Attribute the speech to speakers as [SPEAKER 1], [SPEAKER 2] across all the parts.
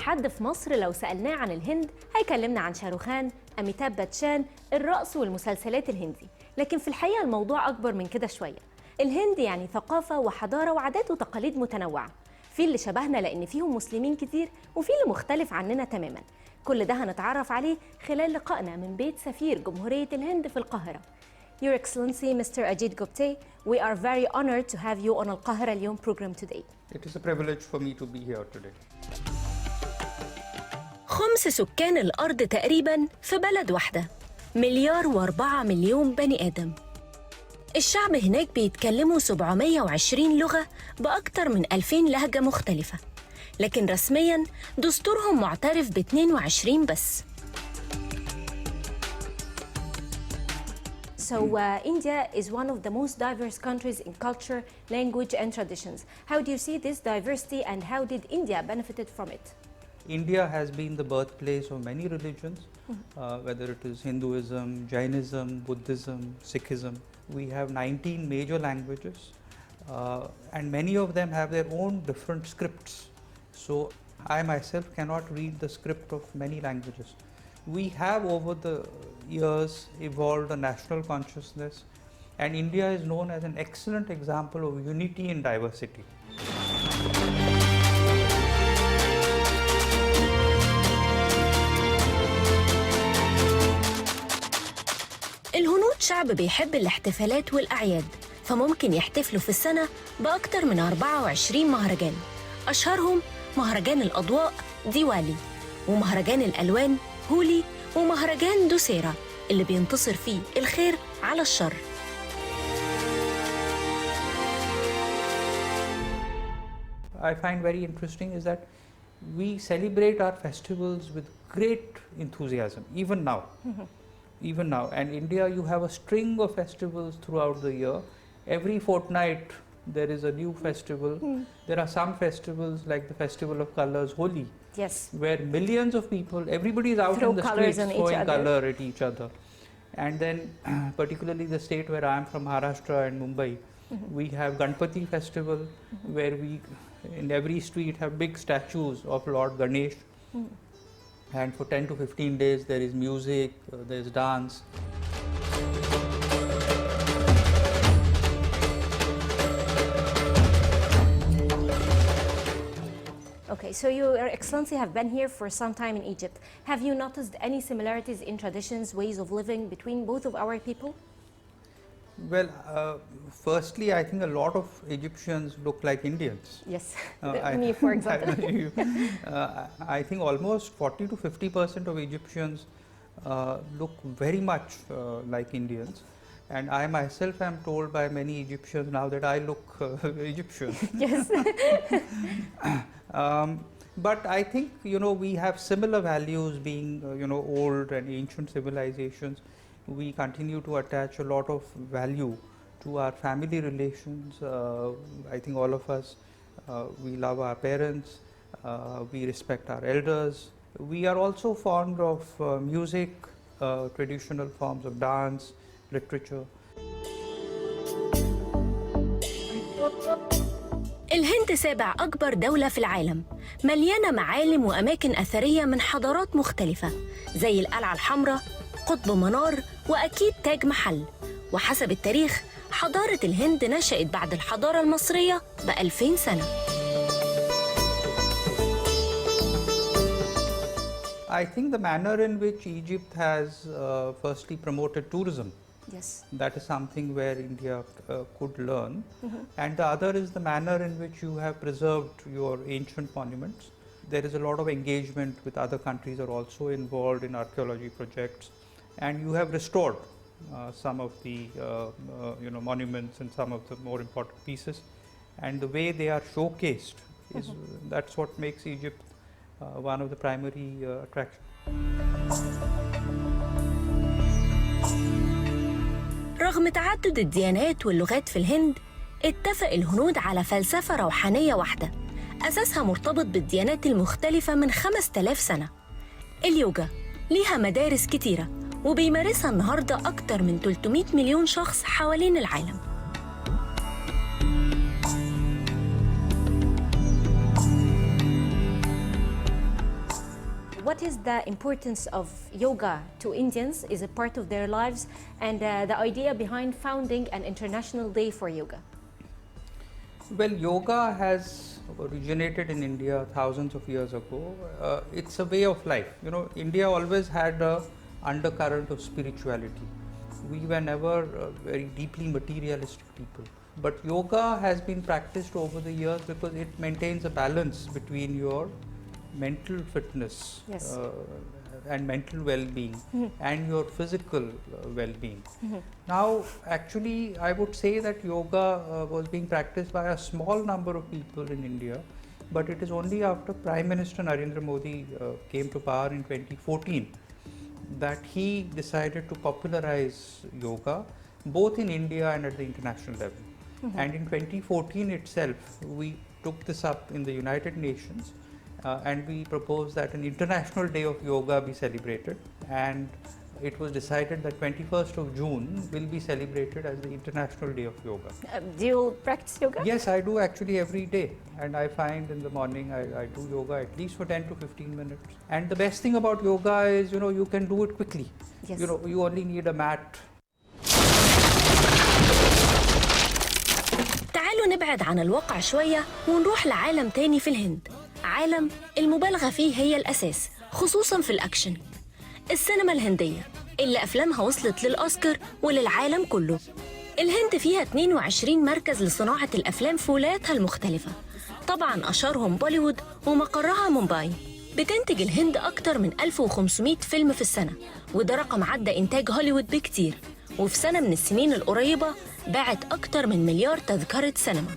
[SPEAKER 1] حد في مصر لو سألناه عن الهند هيكلمنا عن شاروخان، أميتاب باتشان، الرقص والمسلسلات الهندي. لكن في الحقيقة الموضوع أكبر من كده شوية. الهند يعني ثقافة وحضارة وعادات وتقاليد متنوعة، في اللي شبهنا لأن فيهم مسلمين كتير وفي اللي مختلف عننا تماماً. كل ده هنتعرف عليه خلال لقائنا من بيت سفير جمهورية الهند في القاهرة. Your Excellency, Mr. Ajit Gopte, we are very honored to have you on القاهرة اليوم program today.
[SPEAKER 2] It is a privilege for me to be here today.
[SPEAKER 1] خمس سكان الأرض تقريباً في بلد واحدة، 1,400,000,000 بني آدم. الشعب هناك بيتكلموا 720 لغة بأكتر من 2000 لهجة مختلفة، لكن رسمياً دستورهم معترف ب 22 بس. So India is one of the most diverse countries in culture, language and traditions. How do you see this diversity and how did India benefited from it?
[SPEAKER 2] India has been the birthplace of many religions, whether it is Hinduism, Jainism, Buddhism, Sikhism. We have 19 major languages and many of them have their own different scripts. So I myself cannot read the script of many languages. We have over the years evolved a national consciousness, and India is known as an excellent example of unity in diversity.
[SPEAKER 1] الهنود شعب بيحب الاحتفالات والأعياد، فممكن يحتفلوا في السنة بأكتر من 24 مهرجان. أشهرهم مهرجان الأضواء ديوالي، ومهرجان الألوان هولي، ومهرجان دوسيرا اللي بينتصر فيه الخير على الشر.
[SPEAKER 2] I find very interesting is that we celebrate our festivals with great enthusiasm, even now. Even now. And India, you have a string of festivals throughout the year. Every fortnight there is a new festival. There are some festivals like the Festival of Colors, Holi.
[SPEAKER 1] Yes.
[SPEAKER 2] Where millions of people, everybody is out in the streets throwing color at each other. And then particularly the state where I am from, Maharashtra and Mumbai, we have Ganpati festival where we in every street have big statues of Lord Ganesh. And for 10 to 15 days there is music, there is dance.
[SPEAKER 1] Okay, so Your Excellency have been here for some time in Egypt. Have you noticed any similarities in traditions, ways of living between both of our people?
[SPEAKER 2] Well, firstly, I think a lot of Egyptians look like Indians.
[SPEAKER 1] Yes, me for example.
[SPEAKER 2] I think almost 40 to 50% of Egyptians look very much like Indians. And I myself am told by many Egyptians now that I look Egyptian.
[SPEAKER 1] Yes.
[SPEAKER 2] But I think, you know, we have similar values being, you know, old and ancient civilizations. We continue to attach a lot of value to our family relations. I think all of us, we love our parents, we respect our elders. We are also fond of music, traditional forms of dance, literature.
[SPEAKER 1] الهند سابع أكبر دولة في العالم، مليانة معالم وأماكن أثرية من حضارات مختلفة زي القلعة الحمراء، قطب منار، وأكيد تاج محل. وحسب التاريخ حضارة الهند نشأت بعد الحضارة المصرية ب2000 سنة.
[SPEAKER 2] I think the manner in which Egypt has firstly promoted tourism.
[SPEAKER 1] Yes.
[SPEAKER 2] That is something where India could learn. And the other is the manner in which you have preserved your ancient monuments. There is a lot of engagement with other countries are also involved in archaeology projects. And you have restored some of the you know, monuments and some of the more important pieces. And the way they are showcased is that's what makes Egypt one of the primary attractions.
[SPEAKER 1] رغم تعدد الديانات واللغات في الهند، اتفق الهنود على فلسفة روحانية واحدة أساسها مرتبط بالديانات المختلفة من 5000 سنة. اليوجا ليها مدارس كتيرة وبيمارسها النهاردة أكتر من 300 مليون شخص حوالين العالم. what is the importance of yoga to Indians? Is it part of their lives? And the idea behind founding an international day for yoga?
[SPEAKER 2] Well, yoga has originated in India thousands of years ago. It's a way of life. You know, India always had a undercurrent of spirituality. We were never very deeply materialistic people. But yoga has been practiced over the years because it maintains a balance between your mental fitness
[SPEAKER 1] Yes.
[SPEAKER 2] And mental well-being and your physical well-being. Now, actually, I would say that yoga was being practiced by a small number of people in India, but it is only after Prime Minister Narendra Modi came to power in 2014 that he decided to popularize yoga both in India and at the international level. And in 2014 itself, we took this up in the United Nations and we proposed that an International Day of Yoga be celebrated, and it was decided that 21st of June will be celebrated as the International Day of Yoga.
[SPEAKER 1] Do you practice yoga?
[SPEAKER 2] Yes, I do actually every day, and I find in the morning I do yoga at least for 10 to 15 minutes. And the best thing about yoga is, you know, you can do it quickly.
[SPEAKER 1] Yes.
[SPEAKER 2] You know, you only need a mat.
[SPEAKER 1] تعالوا نبعد عن الواقع شوية ونروح لعالم تاني في الهند، عالم المبالغة فيه هي الأساس، خصوصاً في الأكشن. السينما الهندية اللي أفلامها وصلت للأوسكار وللعالم كله. الهند فيها 22 مركز لصناعة الأفلام في ولاياتها المختلفة، طبعاً أشهرهم بوليوود ومقرها مومباي. بتنتج الهند أكتر من 1500 فيلم في السنة، وده رقم عدى إنتاج هوليوود بكتير، وفي سنة من السنين القريبة باعت أكتر من مليار تذكرة سينما.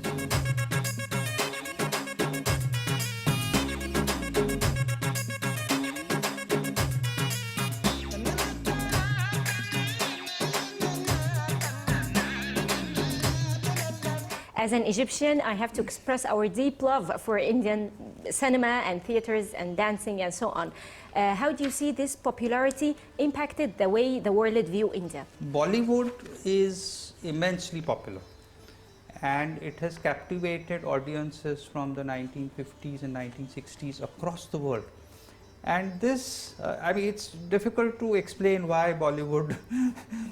[SPEAKER 1] As an Egyptian, I have to express our deep love for Indian cinema and theaters and dancing and so on. How do you see this popularity impacted the way the world view India?
[SPEAKER 2] Bollywood is immensely popular, and it has captivated audiences from the 1950s and 1960s across the world. And this, I mean, it's difficult to explain why Bollywood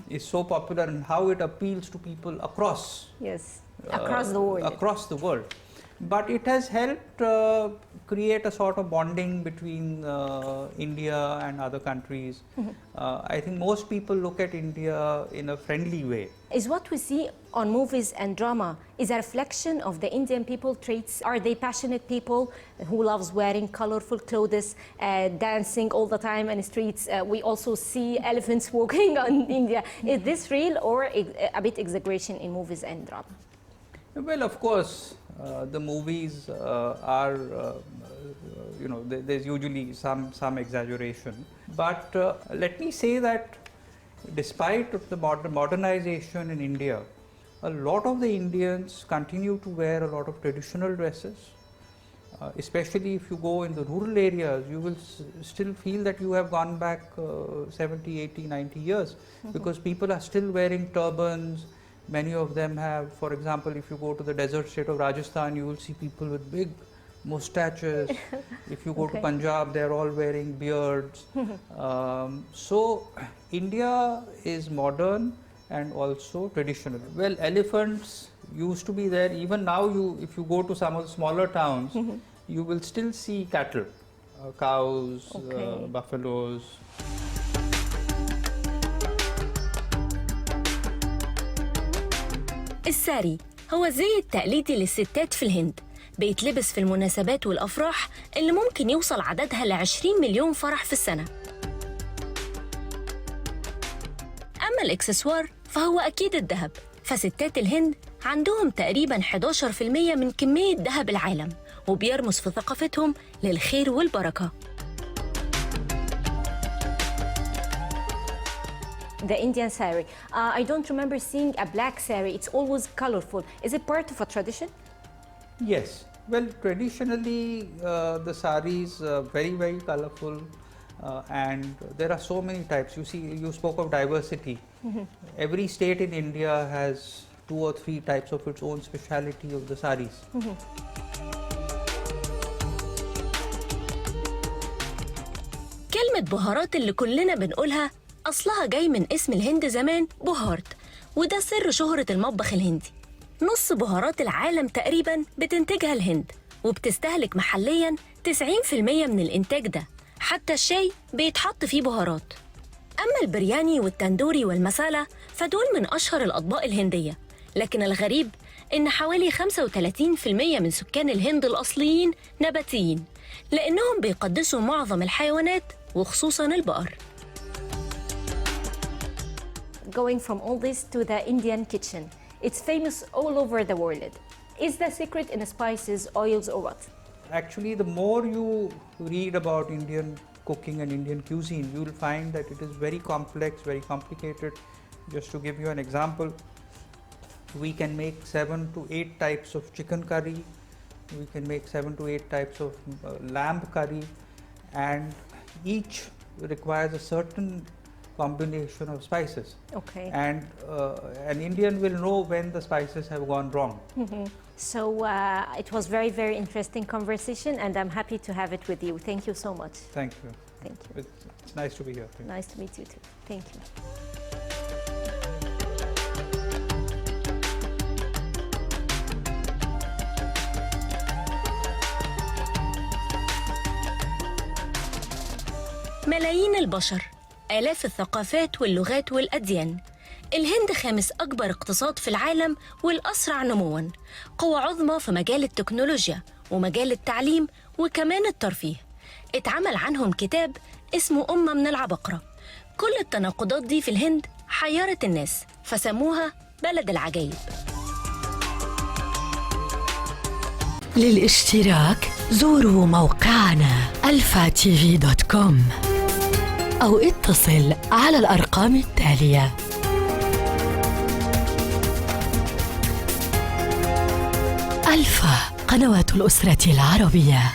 [SPEAKER 2] is so popular and how it appeals to people across.
[SPEAKER 1] Yes, across the world.
[SPEAKER 2] Across the world. But it has helped create a sort of bonding between India and other countries. I think most people look at India in a friendly way.
[SPEAKER 1] Is what we see on movies and drama is a reflection of the Indian people traits? Are they passionate people who loves wearing colorful clothes, dancing all the time in the streets? We also see elephants walking on India. Is this real or a bit exaggeration in movies and drama?
[SPEAKER 2] Well, of course, the movies are, you know, there's usually some exaggeration. But let me say that despite of the modernization in India, a lot of the Indians continue to wear a lot of traditional dresses. Especially if you go in the rural areas, you will still feel that you have gone back 70, 80, 90 years because people are still wearing turbans. Many of them have, for example, if you go to the desert state of Rajasthan, you will see people with big mustaches. If you go to Punjab, they're all wearing beards. So India is modern and also traditional. Well, elephants used to be there. Even now, if you go to some of the smaller towns, you will still see cattle, cows, buffaloes.
[SPEAKER 1] الساري هو الزي التقليدي للستات في الهند، بيتلبس في المناسبات والأفراح اللي ممكن يوصل عددها ل20 مليون فرح في السنة. أما الإكسسوار فهو أكيد الذهب، فستات الهند عندهم تقريباً 11% من كمية ذهب العالم، وبيرمز في ثقافتهم للخير والبركة. The Indian sari. I don't remember seeing a black sari. It's always colorful. Is it part of a tradition?
[SPEAKER 2] Yes. Well, traditionally, the saris are very, very colorful, and there are so many types. You see, you spoke of diversity. Every state in India has 2 or 3 types of its own speciality of the saris.
[SPEAKER 3] كلمة بهارات اللي كلنا بنقولها أصلها جاي من اسم الهند زمان بهارت، وده سر شهرة المطبخ الهندي. نص بهارات العالم تقريباً بتنتجها الهند، وبتستهلك محلياً 90% من الإنتاج ده. حتى الشاي بيتحط فيه بهارات. أما البرياني والتندوري والمسالة فدول من أشهر الأطباق الهندية، لكن الغريب إن حوالي 35% من سكان الهند الأصليين نباتيين، لأنهم بيقدسوا معظم الحيوانات وخصوصاً البقر.
[SPEAKER 1] Going from all this to the Indian kitchen, it's famous all over the world. Is the secret in spices, oils, or what?
[SPEAKER 2] Actually, the more you read about Indian cooking and Indian cuisine, you will find that it is very complex, very complicated. Just to give you an example, we can make 7 to 8 types of chicken curry, we can make 7 to 8 types of lamb curry, and each requires a certain combination of spices.
[SPEAKER 1] Okay.
[SPEAKER 2] And an Indian will know when the spices have gone wrong.
[SPEAKER 1] So it was very, very interesting conversation, and I'm happy to have it with you. Thank you so much.
[SPEAKER 2] Thank you.
[SPEAKER 1] Thank you.
[SPEAKER 2] It's nice to be here. Thank you.
[SPEAKER 1] Nice to meet you too. Thank you.
[SPEAKER 3] ملايين البشر، آلاف الثقافات واللغات والأديان. الهند خامس أكبر اقتصاد في العالم والأسرع نمواً، قوة عظمى في مجال التكنولوجيا ومجال التعليم وكمان الترفيه. اتعمل عنهم كتاب اسمه أمة من العبقرة. كل التناقضات دي في الهند حيرت الناس، فسموها بلد العجائب.
[SPEAKER 4] للاشتراك زوروا موقعنا alfatv.com أو اتصل على الأرقام التالية. ألفا، قنوات الأسرة العربية.